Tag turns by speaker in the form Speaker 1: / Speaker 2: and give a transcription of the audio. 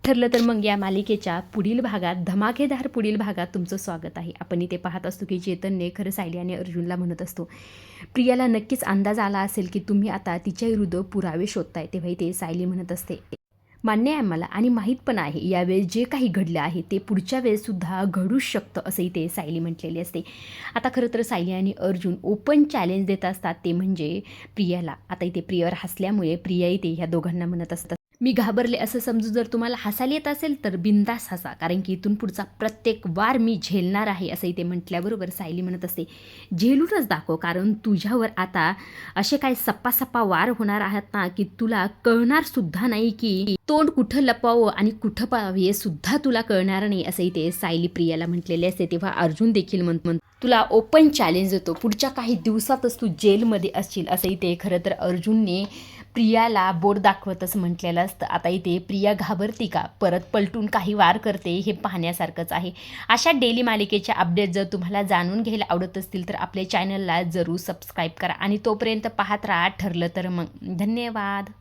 Speaker 1: ठरलं तर मग या मालिकेच्या पुढील भागात, धमाकेदार पुढील भागात तुमचं स्वागत आहे. आपण इथे पाहत असतो की चेतनने खरं सायली आणि अर्जुनला म्हणत असतो, प्रियाला नक्कीच अंदाज आला असेल की तुम्ही आता तिच्या विरुद्ध पुरावे शोधताय. तेव्हा इथे सायली म्हणत असते, मान्य आहे मला आणि माहीत पण आहे यावेळेस जे काही घडलं आहे ते पुढच्या वेळेससुद्धा घडूच शकतं, असं इथे सायली म्हटलेली असते. आता खरं तर सायली आणि अर्जुन ओपन चॅलेंज देत असतात, ते म्हणजे प्रियाला. आता इथे प्रियावर हसल्यामुळे प्रिया इथे ह्या दोघांना म्हणत असतात, मी घाबरले असं समजू. जर तुम्हाला हसायला येत असेल तर बिंदास हसा, कारण की इथून पुढचा प्रत्येक वार मी झेलणार आहे, असं इथे म्हटल्याबरोबर सायली म्हणत असते, झेलूनच दाखव, कारण तुझ्यावर आता असे काय सप्पा वार होणार आहेत ना की तुला कळणार सुद्धा नाही की तोंड कुठं लपवावं आणि कुठं पाहावं हे सुद्धा तुला कळणार नाही, असं इथे सायली प्रियाला म्हटलेले असते. तेव्हा अर्जुन देखील म्हणतो, तुला ओपन चॅलेंज देतो, पुढच्या काही दिवसातच तू जेलमध्ये असशील, असं इथे खरं तर अर्जुनने प्रियाला बोट दाखवतच म्हटलेलं असतं. आता इथे प्रिया घाबरती का, परत पलटून काही वार करते, हे पाहण्यासारखंच आहे. अशा डेली मालिकेच्या अपडेट जर तुम्हाला जाणून घ्यायला आवडत असतील तर आपल्या चॅनलला जरूर सबस्क्राईब करा आणि तोपर्यंत पाहत राहा ठरलं तर मग. धन्यवाद.